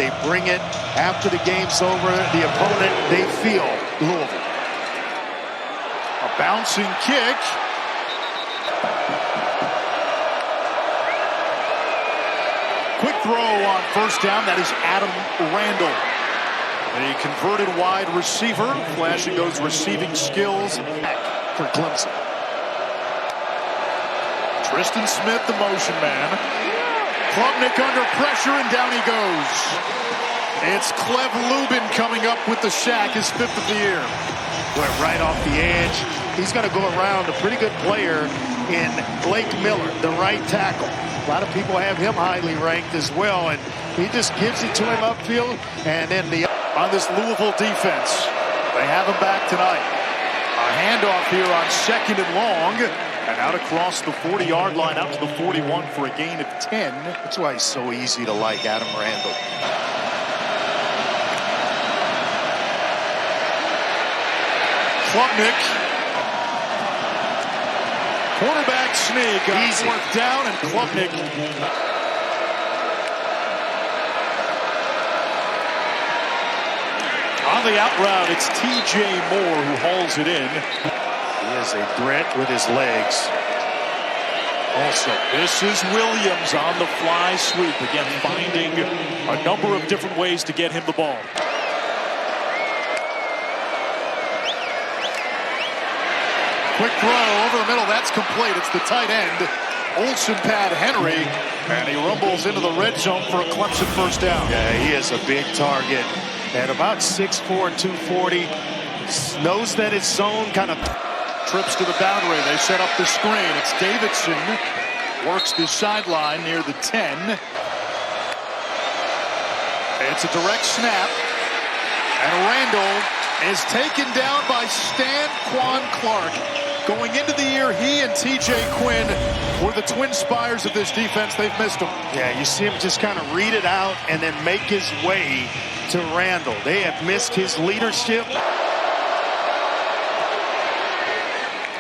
They bring it after the game's over. The opponent, they feel Louisville. A bouncing kick. Quick throw on first down. That is Adam Randall. A converted wide receiver, flashing those receiving skills For Clemson. Tristan Smith, the motion man. Klubnik under pressure, and down he goes. It's Cade Klubnik coming up with the sack, his 5th of the year. Went right off the edge. He's going to go around a pretty good player in Blake Miller, the right tackle. A lot of people have him highly ranked as well, and he just gives it to him upfield. And then on this Louisville defense, they have him back tonight. A handoff here on 2nd and long, and out across the 40-yard line, out to the 41 for a gain of 10. That's why he's so easy to like, Adam Randall. Klubnik. Quarterback sneak on 4th down, and Klubnik. On the out route, it's T.J. Moore who hauls it in. He is a threat with his legs. Also, this is Williams on the fly sweep. Again, finding a number of different ways to get him the ball. Quick throw over the middle. That's complete. It's the tight end, Olsen Pad Henry. And he rumbles into the red zone for a Clemson first down. Yeah, he is a big target. At about 6'4", 240. Knows that it's zone, kind of trips to the boundary. They set up the screen. It's Davidson. Works the sideline near the 10. It's a direct snap. And Randall is taken down by Quan Clark. Going into the year, he and T.J. Quinn were the twin spires of this defense. They've missed him. Yeah, you see him just kind of read it out and then make his way to Randall. They have missed his leadership.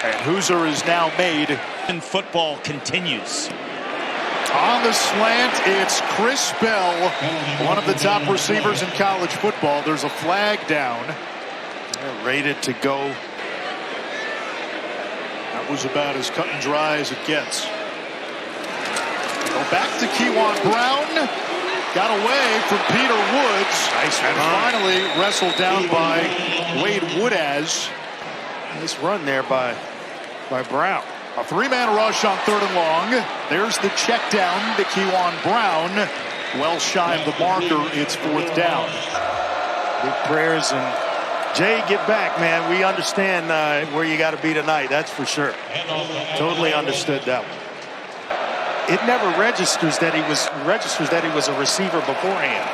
And Hoosier is now made. And football continues. On the slant, it's Chris Bell, one of the top receivers in college football. There's a flag down. They're rated to go. That was about as cut and dry as it gets. Go back to Keyjuan Brown. Got away from Peter Woods. Nice and run. finally wrestled down by Wade Woodaz. Nice run there by Brown. A 3-man rush on 3rd and long. There's the check down to Keyjuan Brown. Well shy of the marker. It's 4th down. Big prayers, and Jay, get back, man. We understand where you got to be tonight. That's for sure. Totally understood that one. It never registers that he was a receiver beforehand.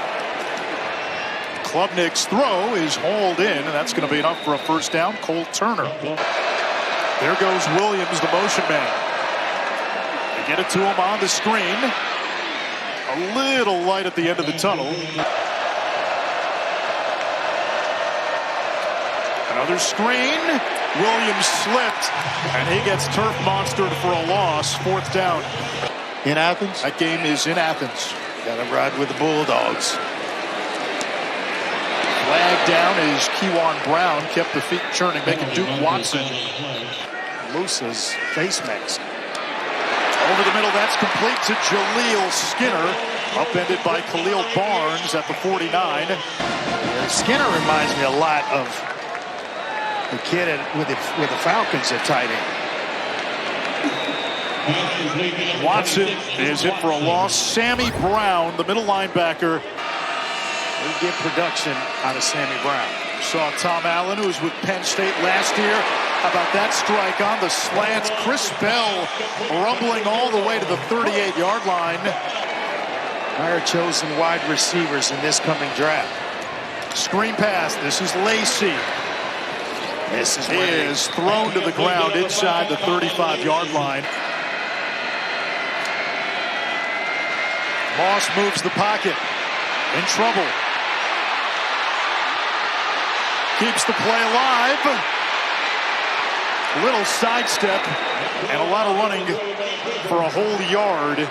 Klubnik's throw is hauled in, and that's going to be enough for a first down. Cole Turner. There goes Williams, the motion man. They get it to him on the screen. A little light at the end of the tunnel. Another screen. Williams slipped, and he gets turf monstered for a loss. 4th down. In Athens? That game is in Athens. Got to ride with the Bulldogs. Flag down is Keyjuan Brown. Kept the feet churning, making Duke Watson. Musa's face mask. Over the middle, that's complete to Jaleel Skinner. Upended by Khalil Barnes at the 49. Skinner reminds me a lot of the kid with the Falcons at tight end. Watson is in for a loss. Sammy Brown, the middle linebacker. We get production out of Sammy Brown. Saw Tom Allen, who was with Penn State last year. How about that strike on the slants? Chris Bell rumbling all the way to the 38-yard line. Higher chosen wide receivers in this coming draft. Screen pass. This is Lacey. This is he is thrown to the ground inside the 35-yard line. Moss moves the pocket. In trouble. Keeps the play alive. Little sidestep and a lot of running for a whole yard.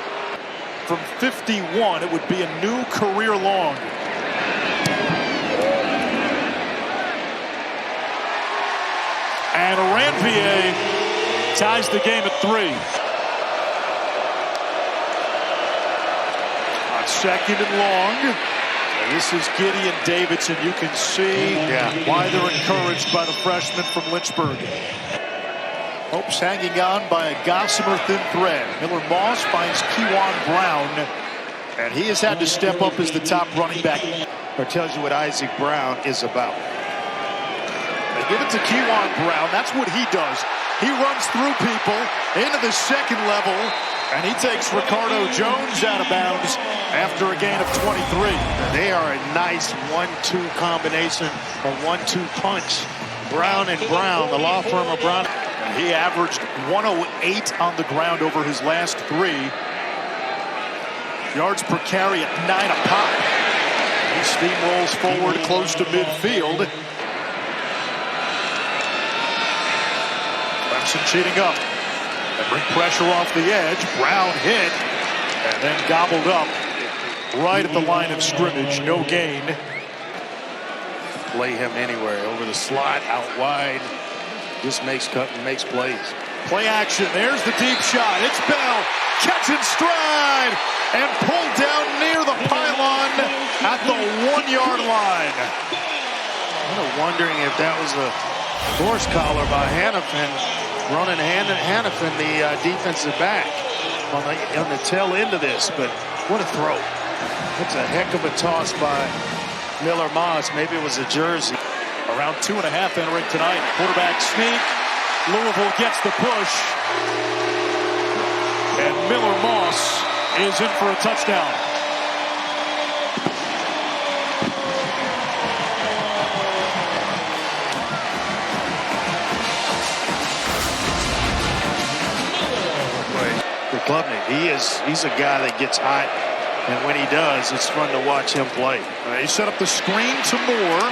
From 51, it would be a new career long. And Randall ties the game at 3. On 2nd and long. And this is Gideon Davidson. You can see why they're encouraged by the freshman from Lynchburg. Hopes hanging on by a gossamer thin thread. Miller Moss finds Keyjuan Brown, and he has had to step up as the top running back. That tells you what Isaac Brown is about. They give it to Keyjuan Brown. That's what he does. He runs through people into the second level, and he takes Ricardo Jones out of bounds after a gain of 23. They are a nice 1-2 combination, a 1-2 punch. Brown and Brown, the law firm of Brown. And he averaged 108 on the ground over his last 3. Yards per carry at 9 a pop. He steamrolls forward close to midfield. Clemson cheating up. They bring pressure off the edge. Brown hit and then gobbled up right at the line of scrimmage. No gain. Play him anywhere. Over the slot, out wide. Just makes plays. Play action. There's the deep shot. It's Bell. Catching stride and pulled down near the pylon at the 1-yard line. I'm wondering if that was a horse collar by Hannafin, running Hannafin, the defensive back, on the tail end of this. But what a throw. That's a heck of a toss by Miller Moss. Maybe it was a jersey. Around 2.5 entering tonight. Quarterback sneak. Louisville gets the push. And Miller Moss is in for a touchdown. Klubnik, he's a guy that gets hot, and when he does, it's fun to watch him play. They set up the screen to Moore.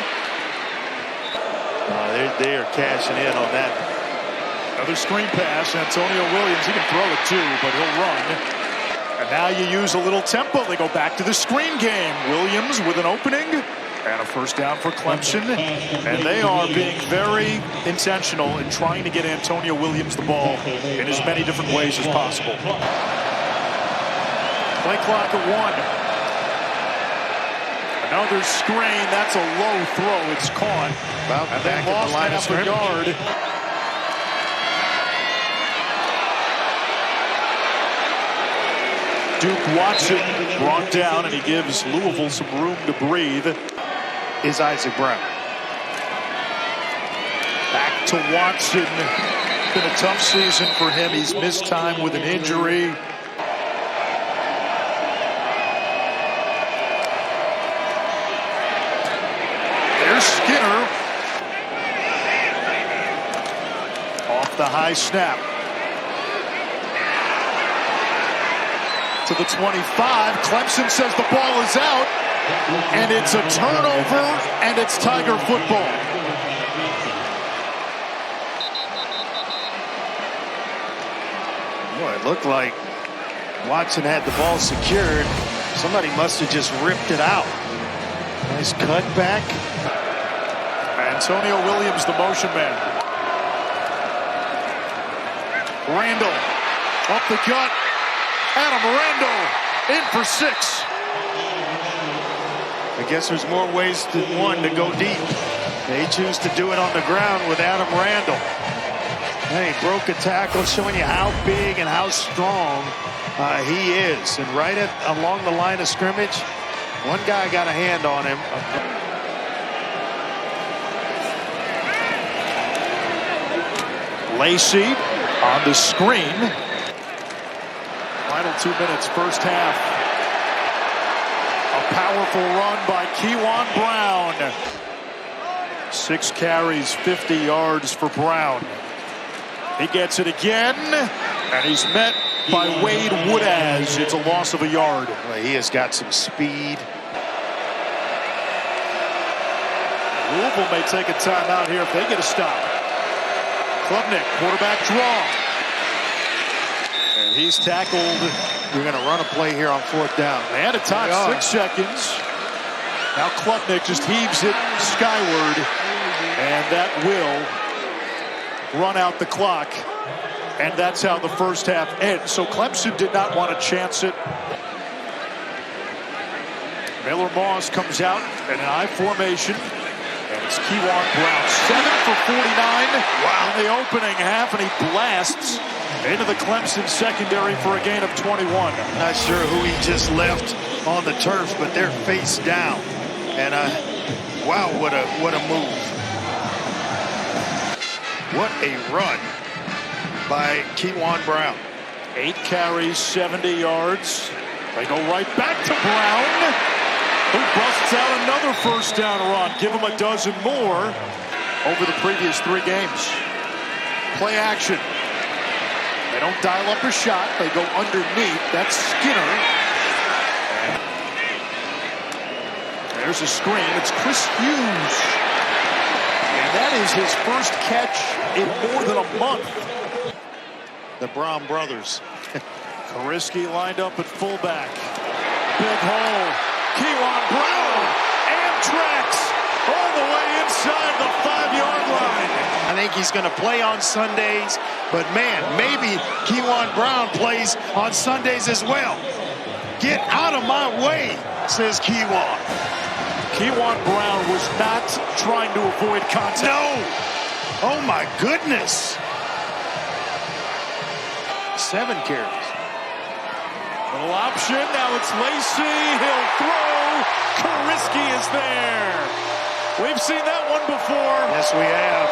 They are cashing in on that. Another screen pass. Antonio Williams, he can throw it too, but he'll run. And now you use a little tempo. They go back to the screen game. Williams with an opening and a first down for Clemson. And they are being very intentional in trying to get Antonio Williams the ball in as many different ways as possible. Play clock at 1. Another screen. That's a low throw. It's caught. About and back they lost half a yard. Duke Watson brought down, and he gives Louisville some room to breathe. Is Isaac Brown. Back to Watson. It's been a tough season for him. He's missed time with an injury. There's Skinner. Off the high snap. To the 25. Clemson says the ball is out. And it's a turnover, and it's Tiger football. Boy, it looked like Watson had the ball secured. Somebody must have just ripped it out. Nice cut back. Antonio Williams, the motion man. Randall up the gut. Adam Randall in for 6. I guess there's more ways than one to go deep. They choose to do it on the ground with Adam Randall. Hey, broke a tackle, showing you how big and how strong he is. And right along the line of scrimmage, one guy got a hand on him. Lacey on the screen. Final 2 minutes, first half. A powerful run by Keyjuan Brown. 6 carries, 50 yards for Brown. He gets it again, and he's met by Wade Woodaz. It's a loss of a yard. Well, he has got some speed. Louisville may take a timeout here if they get a stop. Klubnik, quarterback draw. And he's tackled. You're going to run a play here on 4th down. They had a time, 6 seconds. Now Klubnik just heaves it skyward. And that will run out the clock. And that's how the first half ends. So Clemson did not want to chance it. Miller Moss comes out in an I formation. And it's Keyjuan Brown, 7 for 49 in the opening half, and he blasts into the Clemson secondary for a gain of 21. Not sure who he just left on the turf, but they're face down. And wow, what a move. What a run by Keyjuan Brown. 8 carries, 70 yards. They go right back to Brown, who busts out another first down run. Give him a dozen more over the previous 3 games. Play action. They don't dial up a shot. They go underneath. That's Skinner. And there's a screen. It's Chris Hughes. And that is his first catch in more than a month. The Brown brothers. Kariski lined up at fullback. Big hole. Keyjuan Brown. Amtrak's all the way inside the 5-yard line. I think he's going to play on Sundays, but man, maybe Keyjuan Brown plays on Sundays as well. Get out of my way, says Keyjuan. Keyjuan Brown was not trying to avoid contact. No! Oh my goodness! 7 carries. Little option, now it's Lacey, he'll throw, Kariski is there. We've seen that one before. Yes, we have.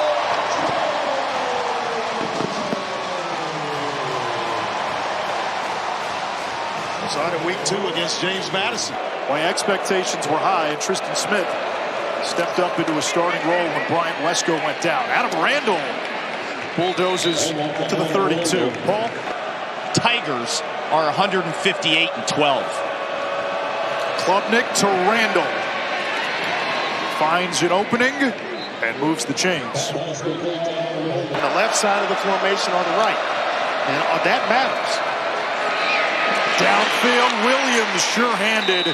Saw it in week 2 against James Madison. My expectations were high, and Tristan Smith stepped up into a starting role when Bryant Lesko went down. Adam Randall bulldozes to the 32. Paul? Tigers are 158-12. Klubnik to Randall. Finds an opening and moves the chains. On the left side of the formation or the right. And that matters. Downfield, Williams sure-handed,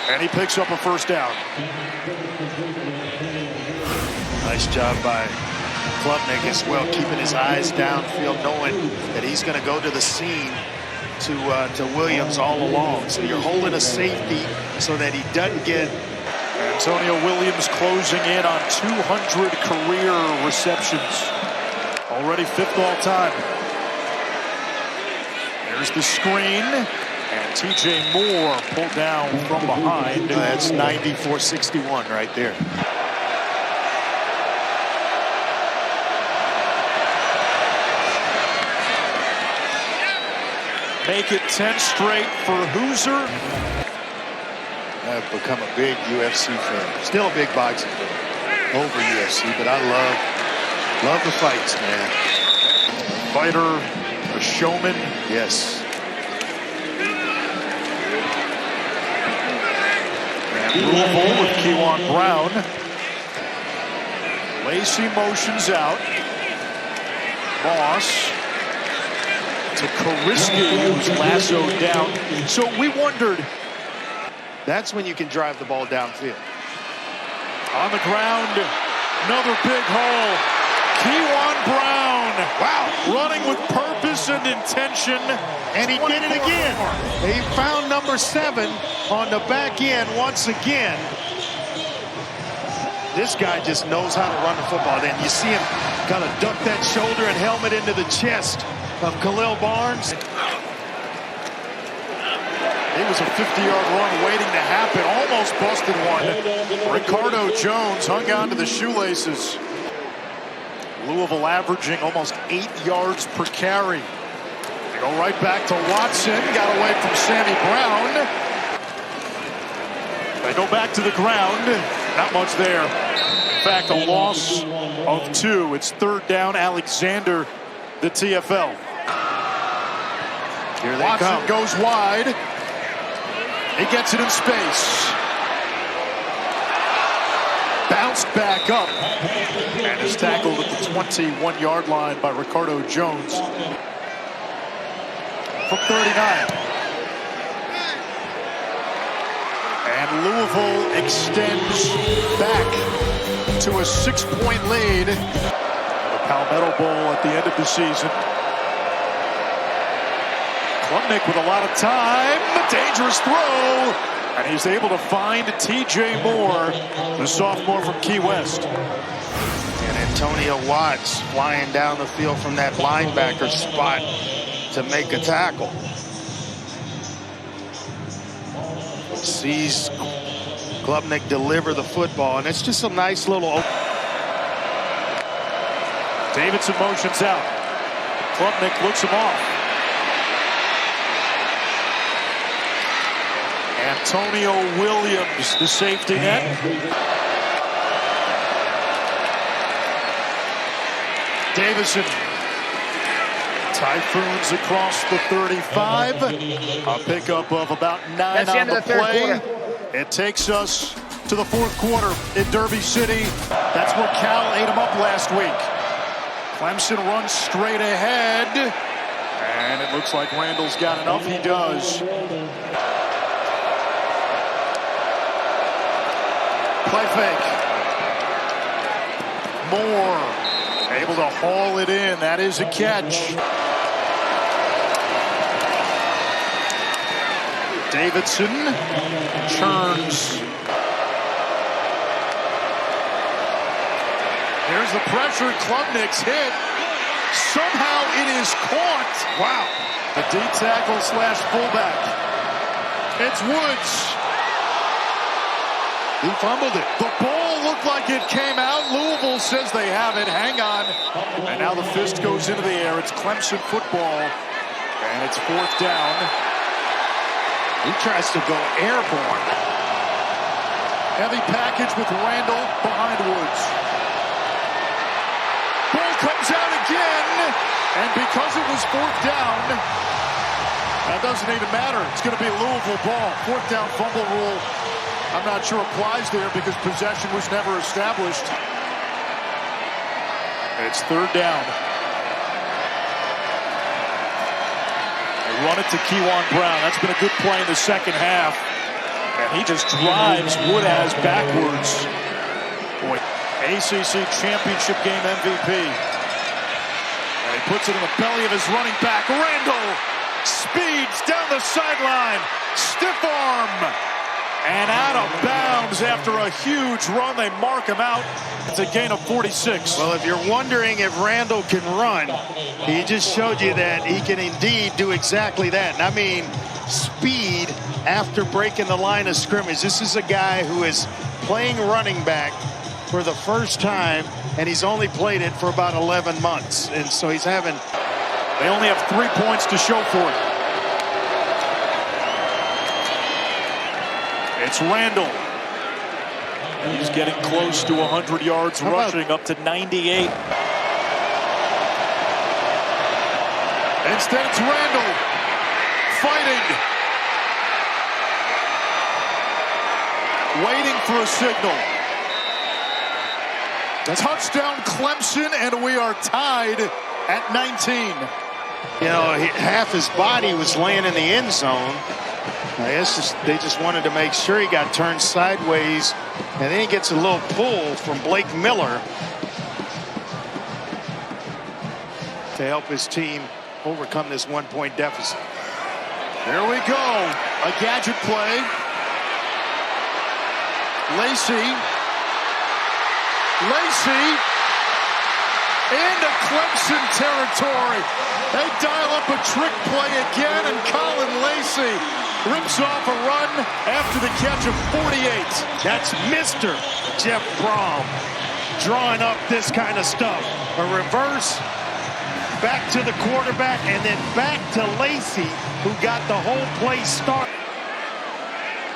and he picks up a first down. Nice job by Klubnik as well, keeping his eyes downfield, knowing that he's going to go to the seam to Williams all along. So you're holding a safety so that he doesn't get. Antonio Williams closing in on 200 career receptions. Already 5th all time. There's the screen. And TJ Moore pulled down from behind. That's 94-61 right there. Make it 10 straight for Hoosier. I've become a big UFC fan. Still a big boxing fan over UFC, but I love the fights, man. Fighter, a showman. Yes. Louisville with Keyjuan Brown. Lacey motions out. Moss to Kariski, who's lassoed down. So we wondered. That's when you can drive the ball downfield. On the ground, another big hole. Keyjuan Brown. Wow. Running with purpose and intention. And he did it again. He found number 7 on the back end once again. This guy just knows how to run the football. Then you see him kind of duck that shoulder and helmet into the chest of Khalil Barnes. It was a 50-yard run waiting to happen. Almost busted one. Ricardo Jones hung on to the shoelaces. Louisville averaging almost 8 yards per carry. They go right back to Watson. Got away from Sammy Brown. They go back to the ground. Not much there. In fact, a loss of 2. It's 3rd down. Alexander, the TFL. Here they Watson come. goes wide. He gets it in space. Bounced back up and is tackled at the 21-yard line by Ricardo Jones from 39. And Louisville extends back to a 6-point lead. A Palmetto Bowl at the end of the season. Klubnik with a lot of time. A dangerous throw. And he's able to find TJ Moore, the sophomore from Key West. And Antonio Watts flying down the field from that linebacker spot to make a tackle. Sees Klubnik deliver the football, and it's just a nice little... Davidson motions out. Klubnik looks him off. Antonio Williams, the safety net. Davison. Typhoons across the 35. A pickup of about 9 on the play. It takes us to the fourth quarter in Derby City. That's where Cal ate him up last week. Clemson runs straight ahead. And it looks like Randall's got enough. He does. Play fake. Moore able to haul it in. That is a catch. Davidson churns. There's the pressure. Klubnik's hit. Somehow it is caught. Wow. The D tackle slash fullback. It's Woods. He fumbled it. The ball looked like it came out. Louisville says they have it. Hang on. And now the fist goes into the air. It's Clemson football. And it's fourth down. He tries to go airborne. Heavy package with Randall behind Woods. Ball comes out again. And because it was fourth down, that doesn't even matter. It's going to be a Louisville ball. Fourth down fumble rule, I'm not sure applies there because possession was never established. It's third down. They run it to Keyjuan Brown. That's been a good play in the second half. And he just drives Woodaz backwards. Boy, ACC championship game MVP. And he puts it in the belly of his running back. Randall speeds down the sideline. Stiff arm. And out of bounds after a huge run. They mark him out. It's a gain of 46. Well, if you're wondering if Randall can run, he just showed you that he can indeed do exactly that. And I mean, speed after breaking the line of scrimmage. This is a guy who is playing running back for the first time, and he's only played it for about 11 months. And so he's having... They only have 3 points to show for it. It's Randall. He's getting close to 100 yards rushing, up to 98. Instead, it's Randall fighting. Waiting for a signal. Touchdown Clemson, and we are tied at 19. You know, half his body was laying in the end zone. I guess they just wanted to make sure he got turned sideways, and then he gets a little pull from Blake Miller to help his team overcome this 1-point deficit. There we go. A gadget play. Lacey into Clemson territory. They dial up a trick play again, and Colin Lacey rips off a run after the catch of 48. That's Mr. Jeff Brom drawing up this kind of stuff. A reverse, back to the quarterback, and then back to Lacey, who got the whole play started.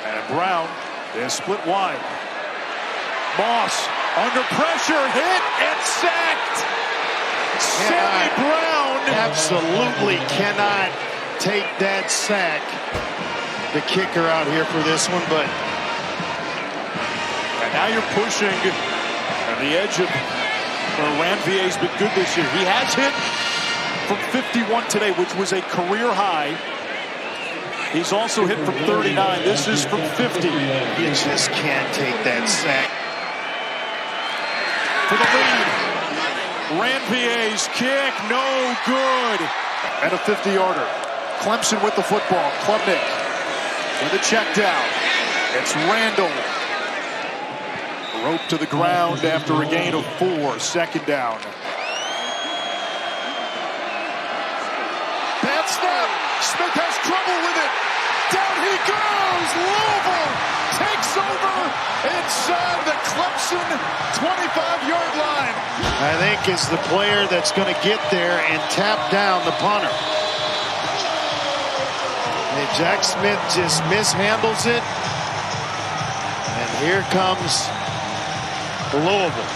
And Brown is split wide. Moss under pressure, hit and sacked. Sammy Brown absolutely cannot take that sack. The kicker out here for this one, but and now you're pushing on the edge of Ranvier's been good this year. He has hit from 51 today, which was a career high. He's also hit from 39. This is from 50. You just can't take that sack. For the lead, Ranvier's kick, no good. And a 50-yarder. Clemson with the football. Klubnik with a check down. It's Randall. Rope to the ground after a gain of 4. Second down. Bad snap. Smith has trouble with it. Down he goes. Louisville takes over inside the Clemson 25-yard line. I think is the player that's going to get there and tap down the punter. And Jack Smith just mishandles it. And here comes Louisville.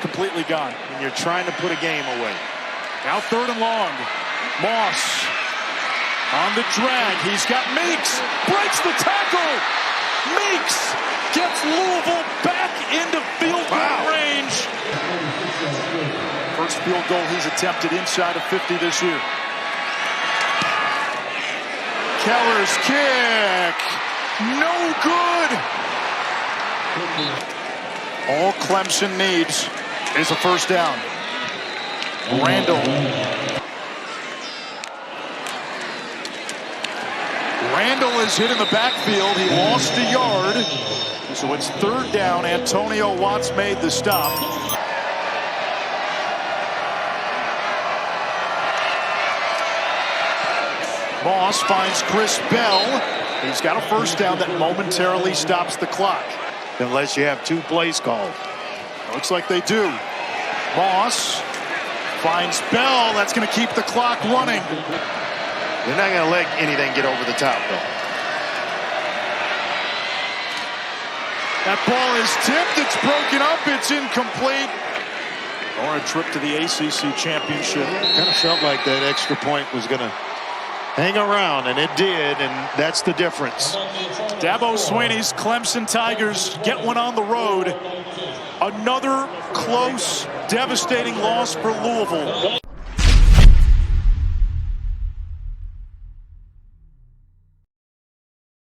Completely gone. And you're trying to put a game away. Now 3rd and long. Moss on the drag. He's got Meeks. Breaks the tackle. Meeks gets Louisville back into field goal range. First field goal he's attempted inside of 50 this year. Keller's kick. No good. All Clemson needs is a first down. Randall. Randall is hit in the backfield. He lost a yard. So it's 3rd down. Antonio Watts made the stop. Moss finds Chris Bell. He's got a first down that momentarily stops the clock. Unless you have 2 plays called. Looks like they do. Moss finds Bell. That's going to keep the clock running. They're not going to let anything get over the top, though. That ball is tipped. It's broken up. It's incomplete. Or a trip to the ACC championship. Kind of felt like that extra point was going to hang around, and it did, and that's the difference. Dabo Swinney's Clemson Tigers get one on the road. Another close, devastating loss for Louisville.